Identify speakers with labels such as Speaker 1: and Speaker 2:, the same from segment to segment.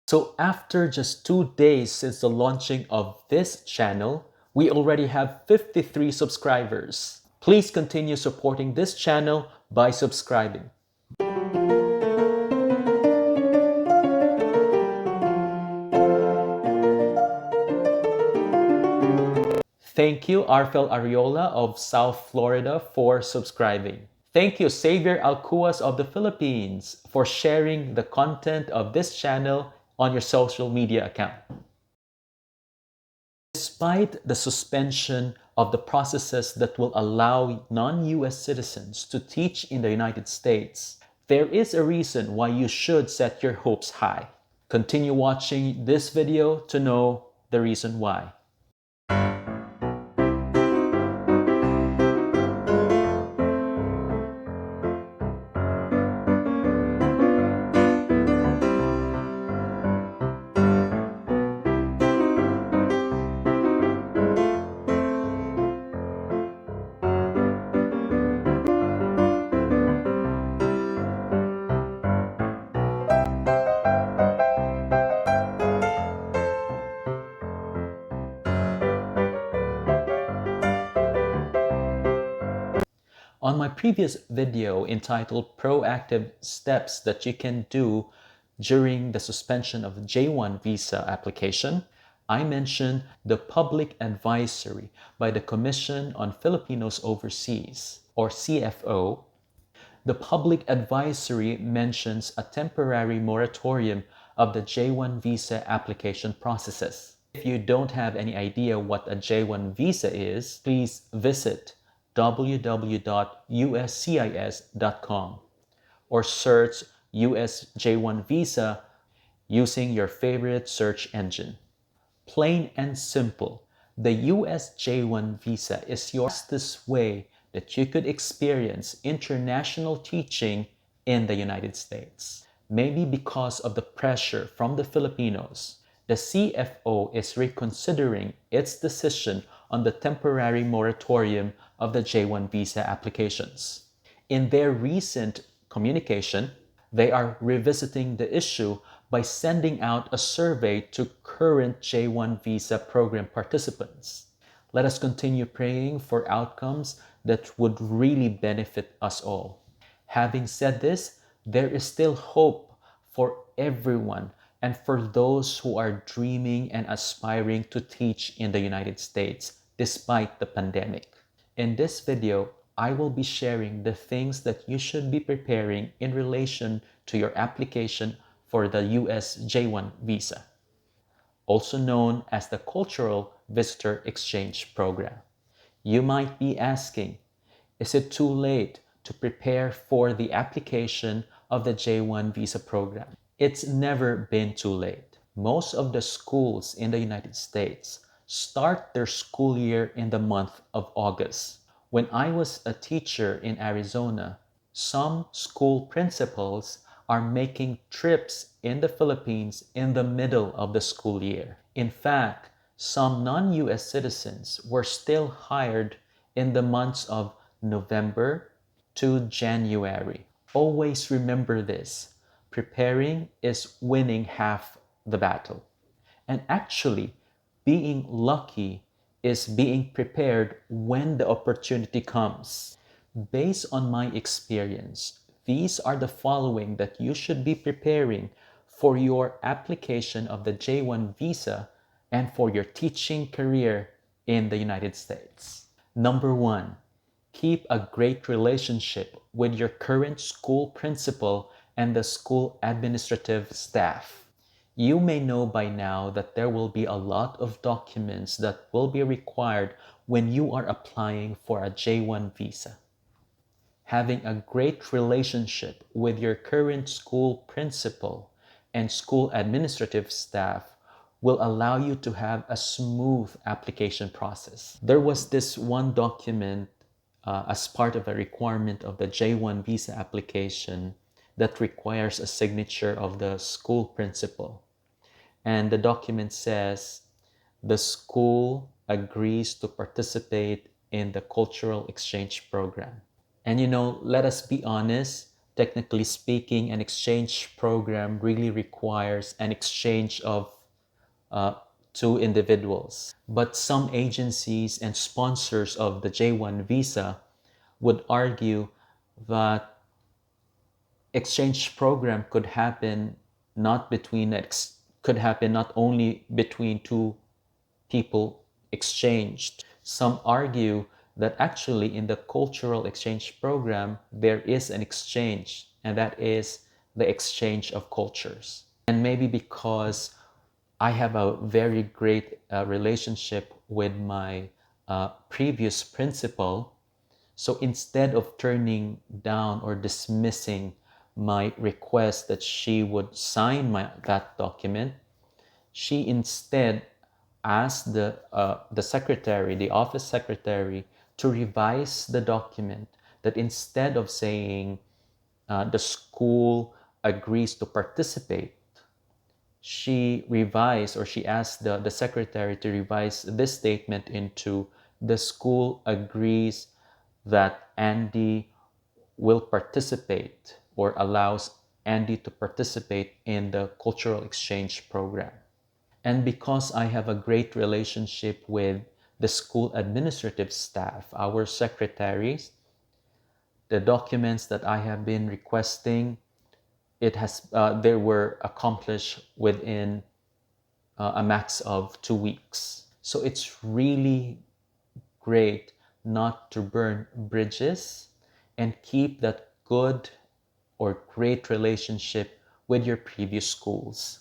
Speaker 1: So after just 2 days since the launching of this channel, we already have 53 subscribers. Please continue supporting this channel by subscribing. Thank you, Arfel Ariola of South Florida, for subscribing. Thank you, Xavier Alcuas of the Philippines, for sharing the content of this channel on your social media account. Despite the suspension of the processes that will allow non-US citizens to teach in the United States, there is a reason why you should set your hopes high. Continue watching this video to know the reason why. On my previous video entitled Proactive Steps That You Can Do During the Suspension of J-1 Visa Application, I mentioned the Public Advisory by the Commission on Filipinos Overseas, or CFO. The Public Advisory mentions a temporary moratorium of the J-1 visa application processes. If you don't have any idea what a J-1 visa is, please visit www.uscis.com or search US J1 visa using your favorite search engine. Plain and simple, the US J1 visa is your fastest way that you could experience international teaching in the United States. Maybe because of the pressure from the Filipinos, the CFO is reconsidering its decision on the temporary moratorium of the J1 visa applications. In their recent communication, they are revisiting the issue by sending out a survey to current J1 visa program participants. Let us continue praying for outcomes that would really benefit us all. Having said this, there is still hope for everyone and for those who are dreaming and aspiring to teach in the United States despite the pandemic. In this video, I will be sharing the things that you should be preparing in relation to your application for the US J1 visa, also known as the Cultural Visitor Exchange Program. You might be asking, is it too late to prepare for the application of the J1 visa program? It's never been too late. Most of the schools in the United States start their school year in the month of August. When I was a teacher in Arizona, some school principals are making trips in the Philippines in the middle of the school year. In fact, some non-US citizens were still hired in the months of November to January. Always remember this. Preparing is winning half the battle. And actually, being lucky is being prepared when the opportunity comes. Based on my experience, these are the following that you should be preparing for your application of the J1 visa and for your teaching career in the United States. Number one, keep a great relationship with your current school principal and the school administrative staff. You may know by now that there will be a lot of documents that will be required when you are applying for a J1 visa. Having a great relationship with your current school principal and school administrative staff will allow you to have a smooth application process. There was this one document as part of a requirement of the J1 visa application that requires a signature of the school principal. And the document says the school agrees to participate in the cultural exchange program. And let us be honest, Technically speaking, an exchange program really requires an exchange of uh, two individuals. But some agencies and sponsors of the J1 visa would argue that exchange program could happen not only between two people exchanged. Some argue that actually in the cultural exchange program there is an exchange, and that is the exchange of cultures. And maybe because I have a very great relationship with my previous principal, so instead of turning down or dismissing my request that she would sign that document, she instead asked the secretary, the office secretary, to revise the document, that instead of saying the school agrees to participate, she asked the secretary to revise this statement into the school agrees that Andy will participate or allows Andy to participate in the cultural exchange program. And because I have a great relationship with the school administrative staff, our secretaries, the documents that I have been requesting, they were accomplished within a max of 2 weeks. So it's really great not to burn bridges and keep that good or great relationship with your previous schools.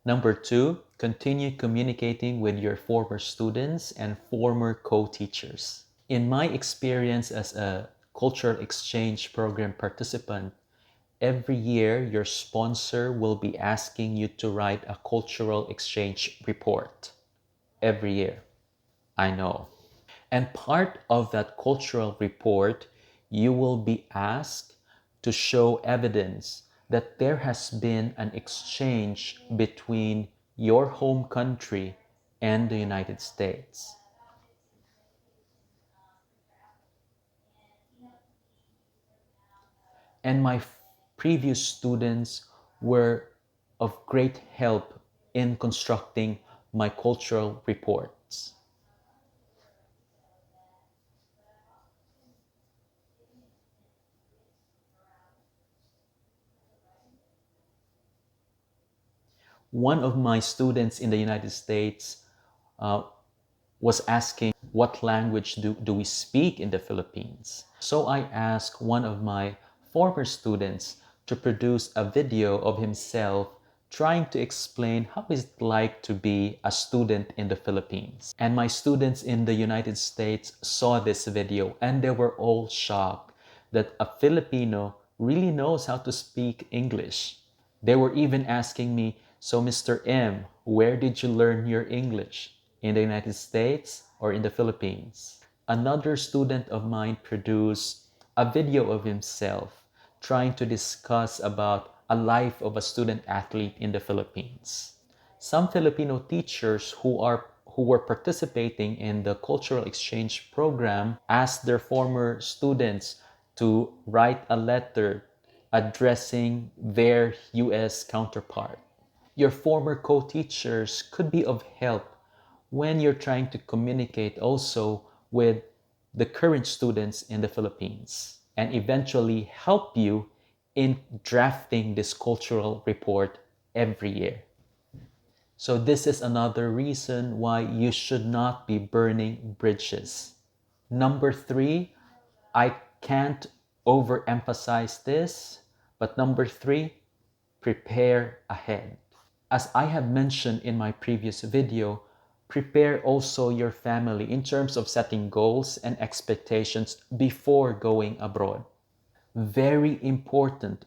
Speaker 1: Number two, continue communicating with your former students and former co-teachers. In my experience as a cultural exchange program participant, every year your sponsor will be asking you to write a cultural exchange report. Every year. I know. And part of that cultural report, you will be asked to show evidence that there has been an exchange between your home country and the United States. And my previous students were of great help in constructing my cultural reports. One of my students in the United States uh, was asking what language do we speak in the Philippines. So I asked one of my former students to produce a video of himself trying to explain how it's like to be a student in the Philippines. And my students in the United States saw this video and they were all shocked that a Filipino really knows how to speak English. They were even asking me, so Mr. M, where did you learn your English? In the United States or in the Philippines? Another student of mine produced a video of himself trying to discuss about a life of a student athlete in the Philippines. Some Filipino teachers who were participating in the cultural exchange program asked their former students to write a letter addressing their US counterpart. Your former co-teachers could be of help when you're trying to communicate also with the current students in the Philippines and eventually help you in drafting this cultural report every year. So this is another reason why you should not be burning bridges. Number three, I can't overemphasize this, but number three, prepare ahead. As I have mentioned in my previous video, prepare also your family in terms of setting goals and expectations before going abroad. Very important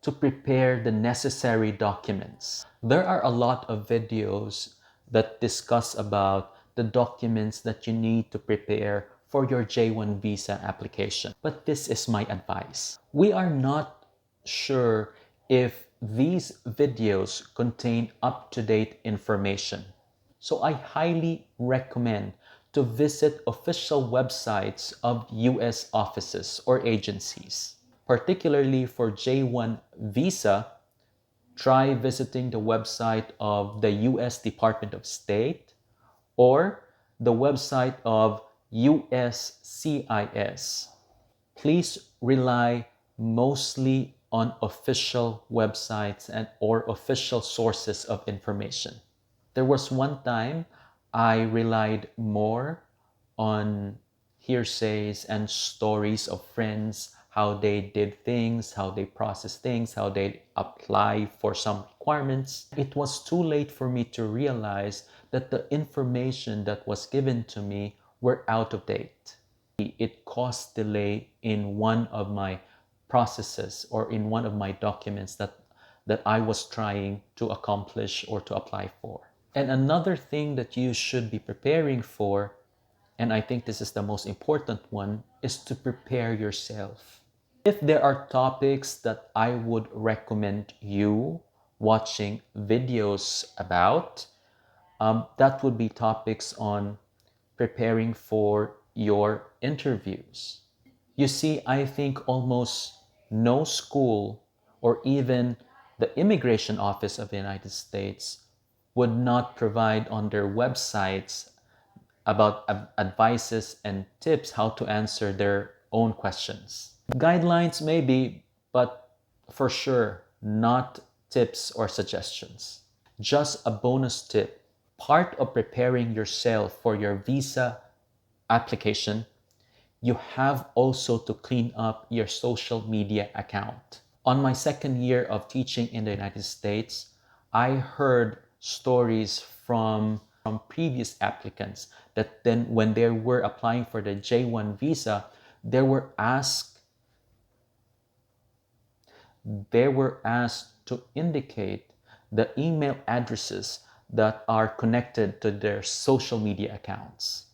Speaker 1: to prepare the necessary documents. There are a lot of videos that discuss about the documents that you need to prepare for your J1 visa application. But this is my advice. We are not sure if these videos contain up-to-date information. So I highly recommend to visit official websites of US offices or agencies. Particularly for J1 visa, try visiting the website of the US Department of State or the website of USCIS. Please rely mostly on official websites and or official sources of information. There was one time I relied more on hearsays and stories of friends, how they did things, how they process things, how they apply for some requirements. It was too late for me to realize that the information that was given to me were out of date. It caused delay in one of my processes or in one of my documents that I was trying to accomplish or to apply for. And another thing that you should be preparing for, and I think this is the most important one, is to prepare yourself. If there are topics that I would recommend you watching videos about, that would be topics on preparing for your interviews. You see, I think almost no school or even the immigration office of the United States would not provide on their websites about advices and tips how to answer their own questions. Guidelines maybe, but for sure not tips or suggestions. Just a bonus tip. Part of preparing yourself for your visa application, you have also to clean up your social media account. On my second year of teaching in the United States, I heard stories from previous applicants that then when they were applying for the J1 visa, they were asked to indicate the email addresses that are connected to their social media accounts.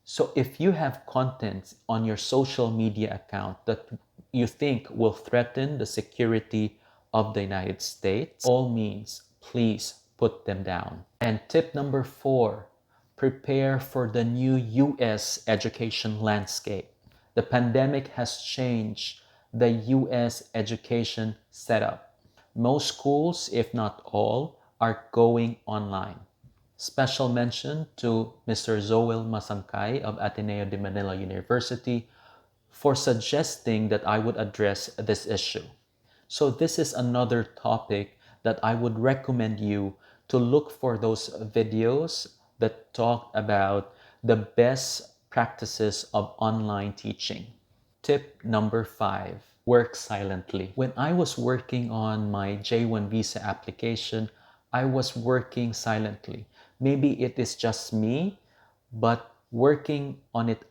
Speaker 1: So if you have content on your social media account that you think will threaten the security of the United States, all means, please put them down. And tip number 4, prepare for the new US education landscape. The pandemic has changed the US education setup. Most schools, if not all, are going online. Special mention to Mr. Zoel Masangkay of Ateneo de Manila University for suggesting that I would address this issue. So this is another topic that I would recommend you to look for those videos that talk about the best practices of online teaching. Tip number 5, work silently. When I was working on my J1 visa application, I was working silently. Maybe it is just me, but working on it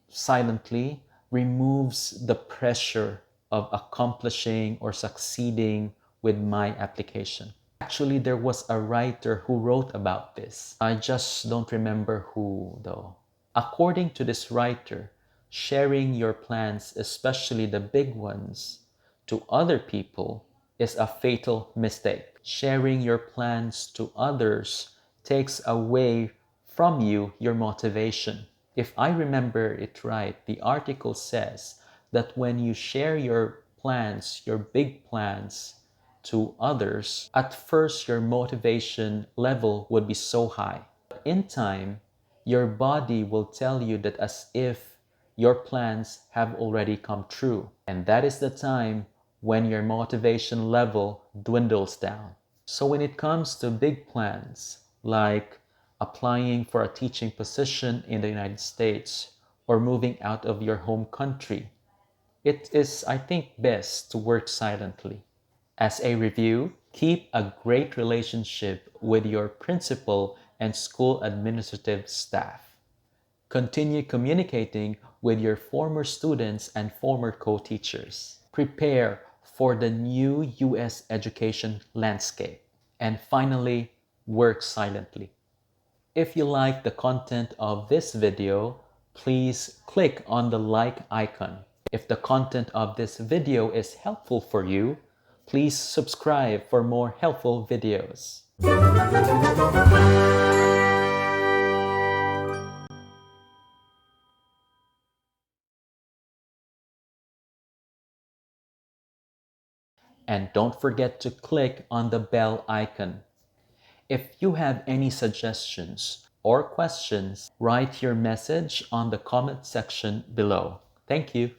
Speaker 1: silently removes the pressure of accomplishing or succeeding with my application. Actually, there was a writer who wrote about this. I just don't remember who though. According to this writer, sharing your plans, especially the big ones, to other people is a fatal mistake. Sharing your plans to others takes away from you your motivation. If I remember it right, the article says that when you share your plans, your big plans, to others, at first your motivation level would be so high. In time, your body will tell you that as if your plans have already come true. And that is the time when your motivation level dwindles down. So when it comes to big plans, like applying for a teaching position in the United States or moving out of your home country, it is, I think, best to work silently. As a review, keep a great relationship with your principal and school administrative staff. Continue communicating with your former students and former co-teachers. Prepare for the new US education landscape. And finally, work silently. If you like the content of this video, please click on the like icon. If the content of this video is helpful for you, please subscribe for more helpful videos. And don't forget to click on the bell icon. If you have any suggestions or questions, write your message on the comment section below. Thank you.